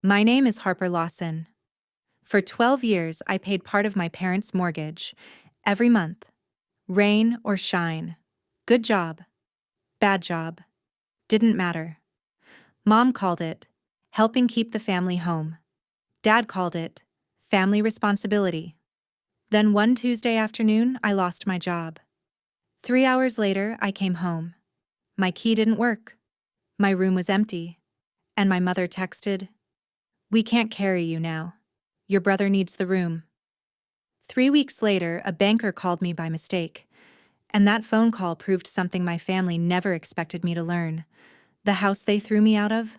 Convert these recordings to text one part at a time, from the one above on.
My name is Harper Lawson. For 12 years, I paid part of my parents' mortgage every month, rain or shine. Good job, bad job, didn't matter. Mom called it helping keep the family home. Dad called it family responsibility. Then one Tuesday afternoon, I lost my job. 3 hours later, I came home. My key didn't work. My room was empty. And my mother texted, "We can't carry you now. Your brother needs the room." 3 weeks later, a banker called me by mistake. And that phone call proved something my family never expected me to learn. The house they threw me out of?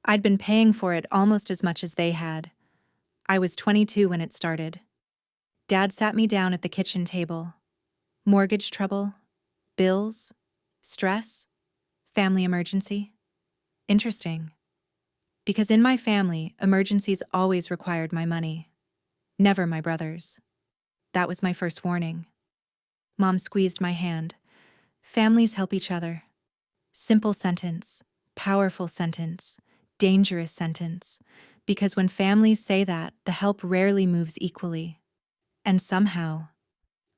I'd been paying for it almost as much as they had. I was 22 when it started. Dad sat me down at the kitchen table. Mortgage trouble, bills, stress, family emergency. Interesting. Because in my family, emergencies always required my money. Never my brother's. That was my first warning. Mom squeezed my hand. Families help each other. Simple sentence, powerful sentence, dangerous sentence. Because when families say that, the help rarely moves equally. And somehow,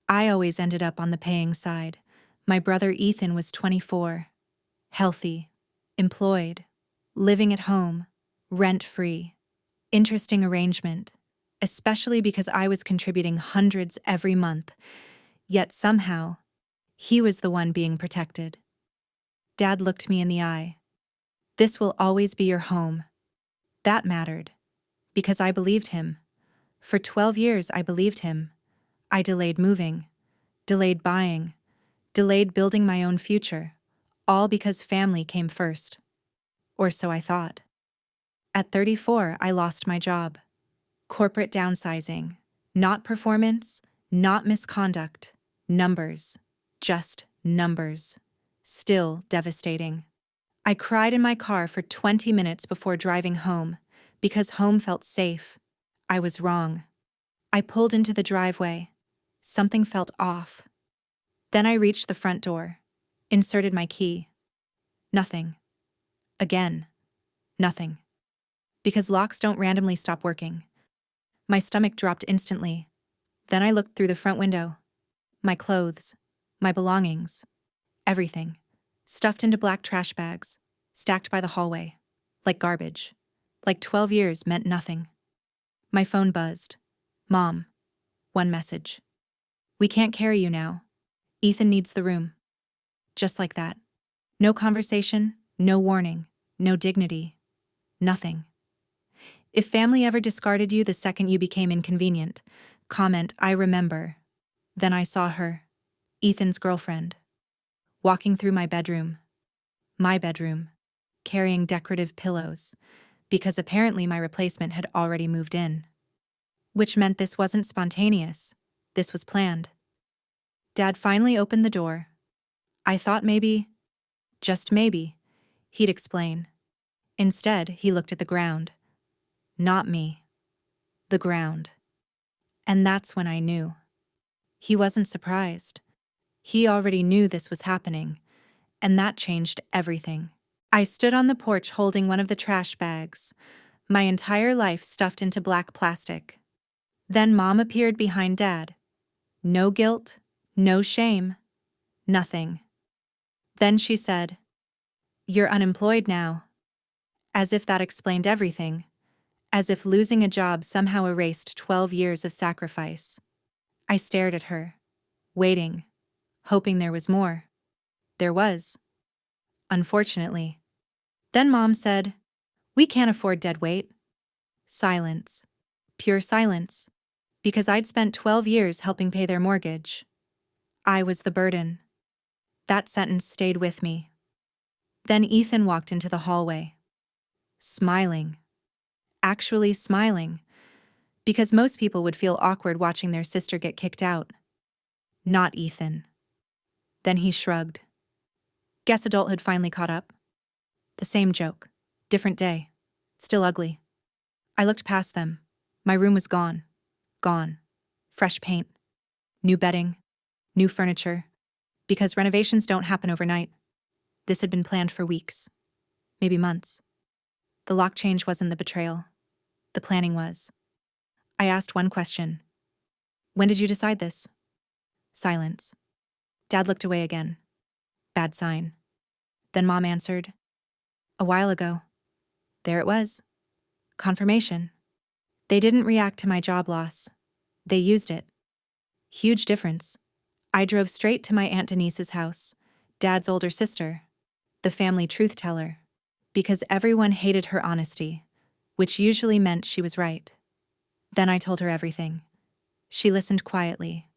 I always ended up on the paying side. My brother Ethan was 24, healthy, employed, living at home, rent-free. Interesting arrangement, especially because I was contributing hundreds every month, yet somehow, he was the one being protected. Dad looked me in the eye. "This will always be your home." That mattered, because I believed him. For 12 years, I believed him. I delayed moving, delayed buying, delayed building my own future, all because family came first. Or so I thought. At 34, I lost my job. Corporate downsizing. Not performance, not misconduct. Numbers. Just numbers. Still devastating. I cried in my car for 20 minutes before driving home, because home felt safe. I was wrong. I pulled into the driveway. Something felt off. Then I reached the front door, inserted my key. Nothing. Again. Nothing. Because locks don't randomly stop working. My stomach dropped instantly. Then I looked through the front window. My clothes, my belongings, everything, stuffed into black trash bags, stacked by the hallway, like garbage. Like 12 years meant nothing. My phone buzzed. "Mom." One message. "We can't carry you now. Ethan needs the room." Just like that. No conversation, no warning, no dignity, nothing. If family ever discarded you the second you became inconvenient, comment, "I remember." Then I saw her, Ethan's girlfriend, walking through my bedroom, carrying decorative pillows, because apparently my replacement had already moved in. Which meant this wasn't spontaneous. This was planned. Dad finally opened the door. I thought maybe, just maybe, he'd explain. Instead, he looked at the ground. Not me. The ground. And that's when I knew. He wasn't surprised. He already knew this was happening, and that changed everything. I stood on the porch holding one of the trash bags, my entire life stuffed into black plastic. Then Mom appeared behind Dad. No guilt, no shame, nothing. Then she said, "You're unemployed now." As if that explained everything. As if losing a job somehow erased 12 years of sacrifice. I stared at her, waiting, hoping there was more. There was. Unfortunately. Then Mom said, "We can't afford dead weight." Silence. Pure silence. Because I'd spent 12 years helping pay their mortgage. I was the burden. That sentence stayed with me. Then Ethan walked into the hallway. Smiling. Actually smiling. Because most people would feel awkward watching their sister get kicked out. Not Ethan. Then he shrugged. Guess adulthood finally caught up. The same joke. Different day. Still ugly. I looked past them. My room was gone. Gone. Fresh paint. New bedding. New furniture. Because renovations don't happen overnight. This had been planned for weeks. Maybe months. The lock change wasn't the betrayal. The planning was. I asked one question. When did you decide this? Silence. Dad looked away again. Bad sign. Then Mom answered. A while ago. There it was. Confirmation. They didn't react to my job loss. They used it. Huge difference. I drove straight to my Aunt Denise's house, Dad's older sister, the family truth teller, because everyone hated her honesty, which usually meant she was right. Then I told her everything. She listened quietly.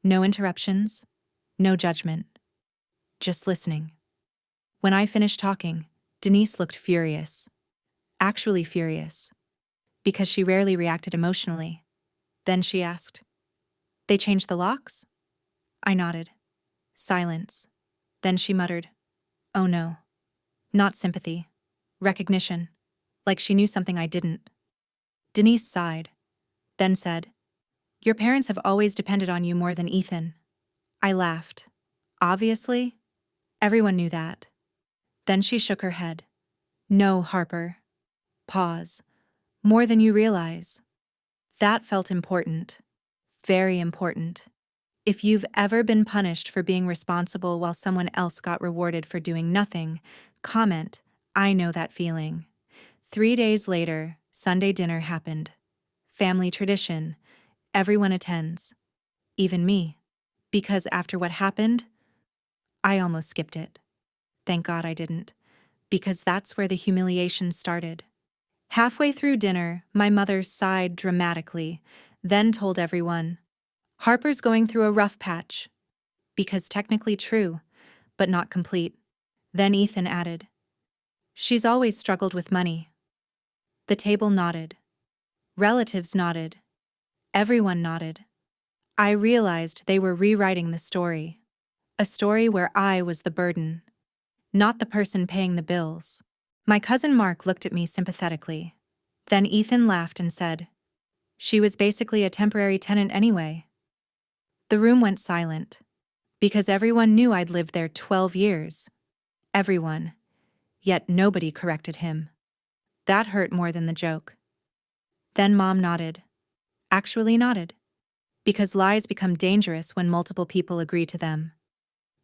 No interruptions, no judgment. Just listening. When I finished talking, Denise looked furious. Actually furious. Because she rarely reacted emotionally. Then she asked, They changed the locks? I nodded. Silence. Then she muttered, Oh no. Not sympathy. Recognition. Like she knew something I didn't. Denise sighed. Then said, Your parents have always depended on you more than Ethan. I laughed. Obviously. Everyone knew that. Then she shook her head. No, Harper. Pause. More than you realize. That felt important. Very important. If you've ever been punished for being responsible while someone else got rewarded for doing nothing, comment, I know that feeling. 3 days later, Sunday dinner happened. Family tradition. Everyone attends. Even me. Because after what happened, I almost skipped it. Thank God I didn't. Because that's where the humiliation started. Halfway through dinner, my mother sighed dramatically, then told everyone, Harper's going through a rough patch. Because technically true, but not complete. Then Ethan added, She's always struggled with money. The table nodded. Relatives nodded. Everyone nodded. I realized they were rewriting the story. A story where I was the burden, not the person paying the bills. My cousin Mark looked at me sympathetically. Then Ethan laughed and said, She was basically a temporary tenant anyway. The room went silent. Because everyone knew I'd lived there 12 years. Everyone. Yet nobody corrected him. That hurt more than the joke. Then Mom nodded. Actually nodded. Because lies become dangerous when multiple people agree to them.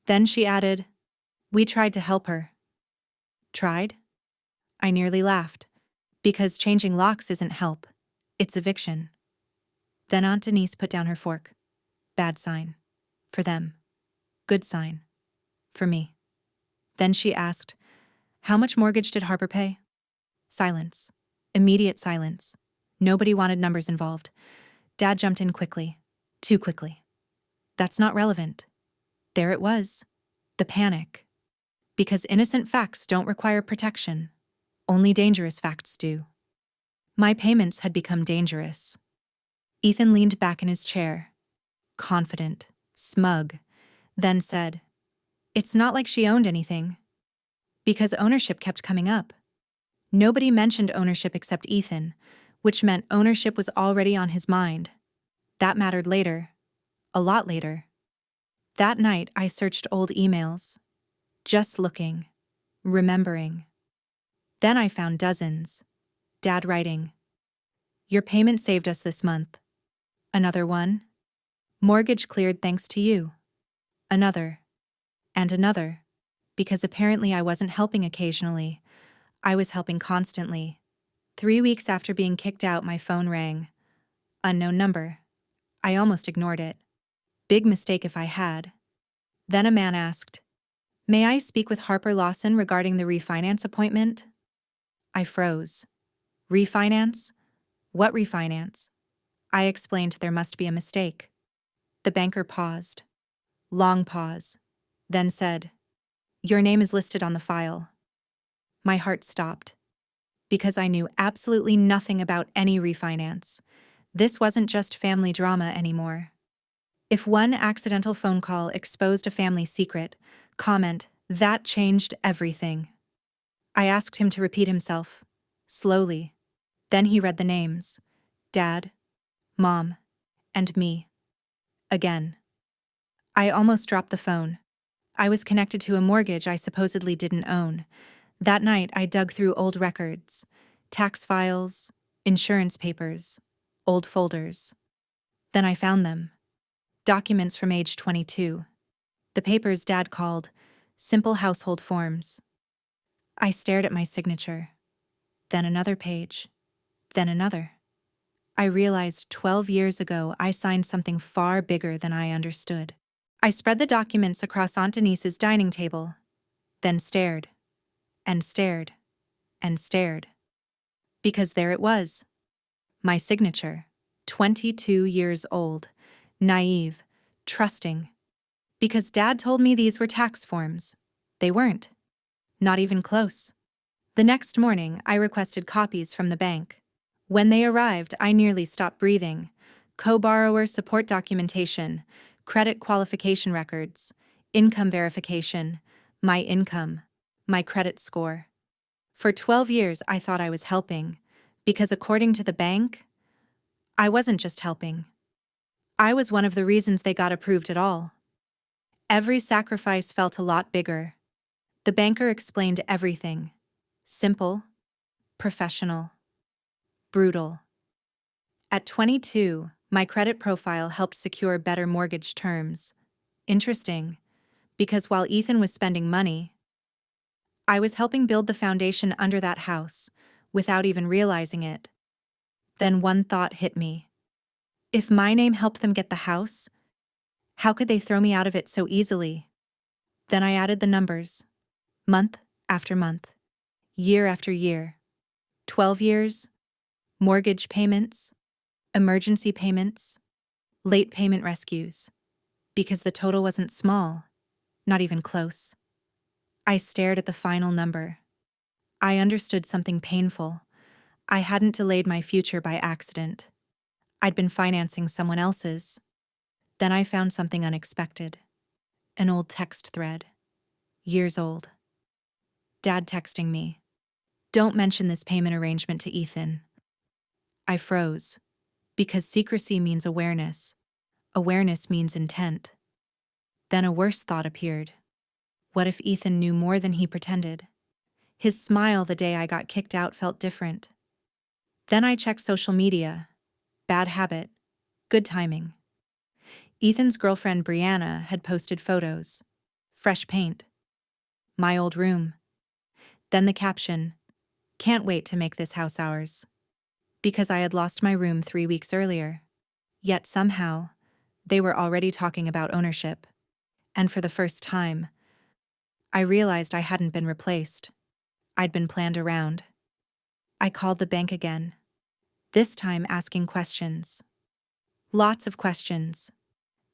Then she added, We tried to help her. Tried? I nearly laughed. Because changing locks isn't help. It's eviction. Then Aunt Denise put down her fork. Bad sign. For them. Good sign. For me. Then she asked, How much mortgage did Harper pay? Silence. Immediate silence. Nobody wanted numbers involved. Dad jumped in quickly. Too quickly. That's not relevant. There it was. The panic. Because innocent facts don't require protection. Only dangerous facts do. My payments had become dangerous. Ethan leaned back in his chair. Confident. Smug. Then said, It's not like she owned anything. Because ownership kept coming up. Nobody mentioned ownership except Ethan, which meant ownership was already on his mind. That mattered later. A lot later. That night I searched old emails. Just looking. Remembering. Then I found dozens. Dad writing, Your payment saved us this month. Another one. Mortgage cleared thanks to you. Another. And another. Because apparently I wasn't helping occasionally. I was helping constantly. 3 weeks after being kicked out, my phone rang. Unknown number. I almost ignored it. Big mistake if I had. Then a man asked, May I speak with Harper Lawson regarding the refinance appointment? I froze. Refinance? What refinance? I explained there must be a mistake. The banker paused. Long pause. Then said, Your name is listed on the file. My heart stopped. Because I knew absolutely nothing about any refinance. This wasn't just family drama anymore. If one accidental phone call exposed a family secret, comment, that changed everything. I asked him to repeat himself. Slowly. Then he read the names. Dad, Mom, and me. Again. I almost dropped the phone. I was connected to a mortgage I supposedly didn't own. That night I dug through old records. Tax files, insurance papers, old folders. Then I found them. Documents from age 22. The papers Dad called simple household forms. I stared at my signature. Then another page. Then another. I realized 12 years ago I signed something far bigger than I understood. I spread the documents across Aunt Denise's dining table, then stared, and stared, and stared. Because there it was. My signature, 22 years old, naive, trusting. Because Dad told me these were tax forms. They weren't. Not even close. The next morning, I requested copies from the bank. When they arrived, I nearly stopped breathing. Co-borrower support documentation, credit qualification records, income verification, my income, my credit score. For 12 years, I thought I was helping, because according to the bank, I wasn't just helping. I was one of the reasons they got approved at all. Every sacrifice felt a lot bigger. The banker explained everything. Simple, professional, brutal. At 22, my credit profile helped secure better mortgage terms. Interesting, because while Ethan was spending money, I was helping build the foundation under that house, without even realizing it. Then one thought hit me. If my name helped them get the house, how could they throw me out of it so easily? Then I added the numbers. Month after month. Year after year. 12 years. Mortgage payments. Emergency payments. Late payment rescues. Because the total wasn't small. Not even close. I stared at the final number. I understood something painful. I hadn't delayed my future by accident. I'd been financing someone else's. Then I found something unexpected. An old text thread. Years old. Dad texting me. Don't mention this payment arrangement to Ethan. I froze. Because secrecy means awareness. Awareness means intent. Then a worse thought appeared. What if Ethan knew more than he pretended? His smile the day I got kicked out felt different. Then I checked social media. Bad habit. Good timing. Ethan's girlfriend Brianna had posted photos. Fresh paint. My old room. Then the caption, "Can't wait to make this house ours." Because I had lost my room 3 weeks earlier. Yet somehow, they were already talking about ownership. And for the first time, I realized I hadn't been replaced. I'd been planned around. I called the bank again. This time asking questions. Lots of questions.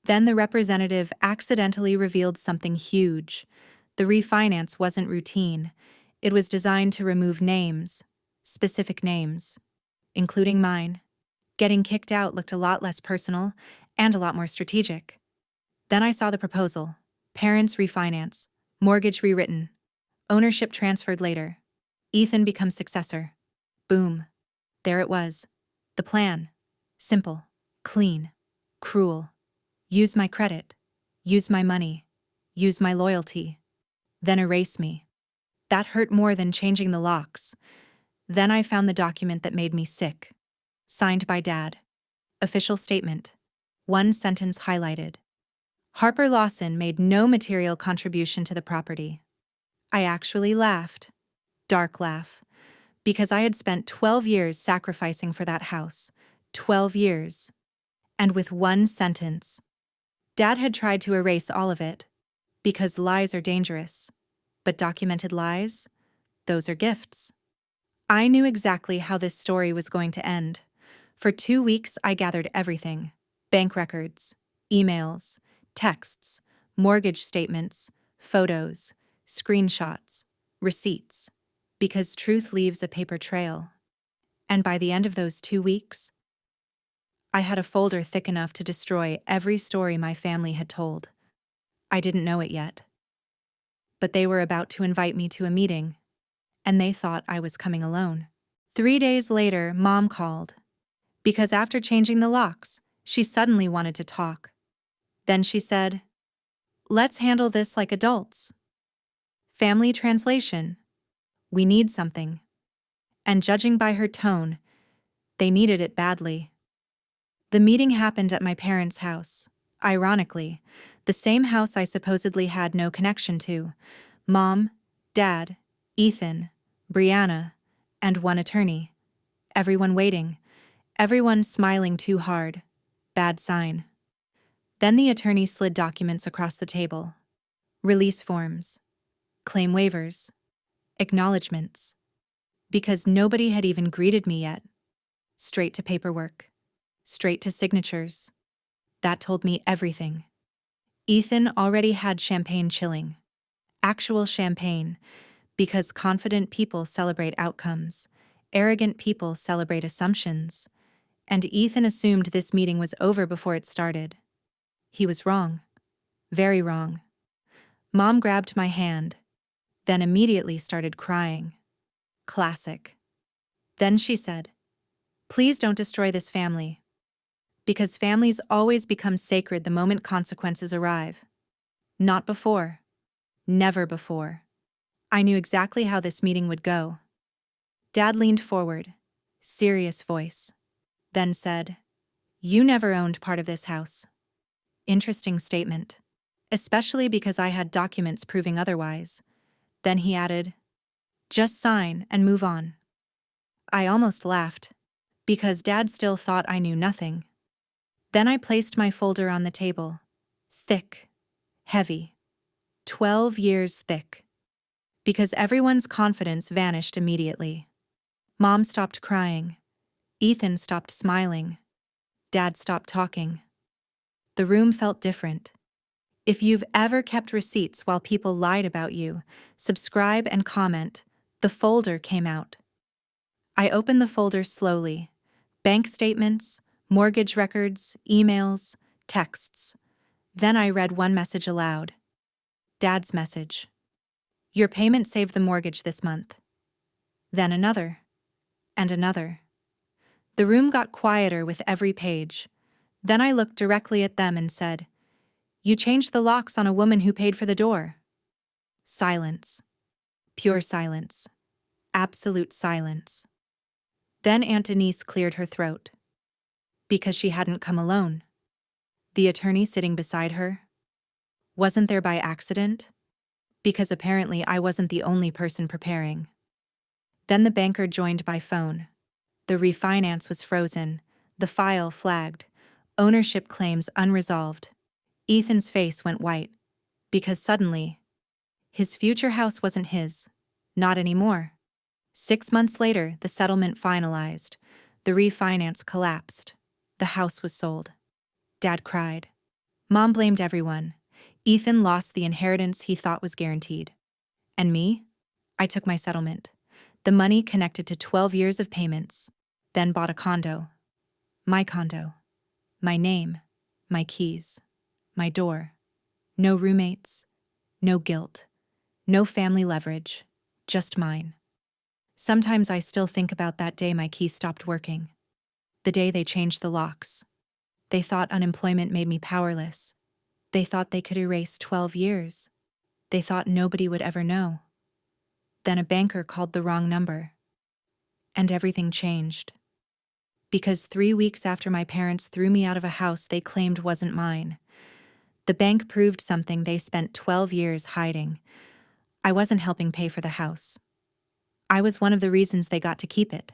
Then the representative accidentally revealed something huge. The refinance wasn't routine. It was designed to remove names, specific names, including mine. Getting kicked out looked a lot less personal and a lot more strategic. Then I saw the proposal. Parents refinance. Mortgage rewritten. Ownership transferred later. Ethan becomes successor. Boom. There it was. The plan. Simple. Clean. Cruel. Use my credit. Use my money. Use my loyalty. Then erase me. That hurt more than changing the locks. Then I found the document that made me sick. Signed by Dad. Official statement. One sentence highlighted. Harper Lawson made no material contribution to the property. I actually laughed. Dark laugh. Because I had spent 12 years sacrificing for that house. 12 years. And with one sentence. Dad had tried to erase all of it. Because lies are dangerous. But documented lies? Those are gifts. I knew exactly how this story was going to end. For 2 weeks, I gathered everything. Bank records, emails, texts, mortgage statements, photos, screenshots, receipts. Because truth leaves a paper trail. And by the end of those 2 weeks, I had a folder thick enough to destroy every story my family had told. I didn't know it yet. But they were about to invite me to a meeting, and they thought I was coming alone. 3 days later, Mom called. Because after changing the locks, she suddenly wanted to talk. Then she said, "Let's handle this like adults. Family translation. We need something." and judging by her tone, they needed it badly. The meeting happened at my parents' house. Ironically, the same house I supposedly had no connection to. Mom, Dad, Ethan, Brianna, and one attorney. Everyone waiting. Everyone smiling too hard. Bad sign. Then the attorney slid documents across the table. Release forms. Claim waivers. Acknowledgements. Because nobody had even greeted me yet. Straight to paperwork. Straight to signatures. That told me everything. Ethan already had champagne chilling. Actual champagne, because confident people celebrate outcomes, arrogant people celebrate assumptions, and Ethan assumed this meeting was over before it started. He was wrong. Very wrong. Mom grabbed my hand, then immediately started crying. Classic. Then she said, "Please don't destroy this family." Because families always become sacred the moment consequences arrive. Not before. Never before. I knew exactly how this meeting would go. Dad leaned forward, serious voice, then said, "You never owned part of this house." Interesting statement, especially because I had documents proving otherwise. Then he added, "Just sign and move on." I almost laughed, because Dad still thought I knew nothing. Then I placed my folder on the table. Thick. Heavy. 12 years thick. Because everyone's confidence vanished immediately. Mom stopped crying. Ethan stopped smiling. Dad stopped talking. The room felt different. If you've ever kept receipts while people lied about you, subscribe and comment. The folder came out. I opened the folder slowly. Bank statements, mortgage records, emails, texts. Then I read one message aloud. Dad's message. "Your payment saved the mortgage this month." Then another. And another. The room got quieter with every page. Then I looked directly at them and said, "You changed the locks on a woman who paid for the door." Silence. Pure silence. Absolute silence. Then Aunt Denise cleared her throat. Because she hadn't come alone. The attorney sitting beside her wasn't there by accident, because apparently I wasn't the only person preparing. Then the banker joined by phone. The refinance was frozen, the file flagged, ownership claims unresolved. Ethan's face went white, because suddenly, his future house wasn't his. Not anymore. 6 months later, the settlement finalized. The refinance collapsed. The house was sold. Dad cried. Mom blamed everyone. Ethan lost the inheritance he thought was guaranteed. And me? I took my settlement. The money connected to 12 years of payments. Then bought a condo. My condo. My name. My keys. My door. No roommates. No guilt. No family leverage. Just mine. Sometimes I still think about that day my key stopped working. The day they changed the locks. They thought unemployment made me powerless. They thought they could erase 12 years. They thought nobody would ever know. Then a banker called the wrong number. And everything changed. Because 3 weeks after my parents threw me out of a house they claimed wasn't mine, the bank proved something they spent 12 years hiding. I wasn't helping pay for the house. I was one of the reasons they got to keep it.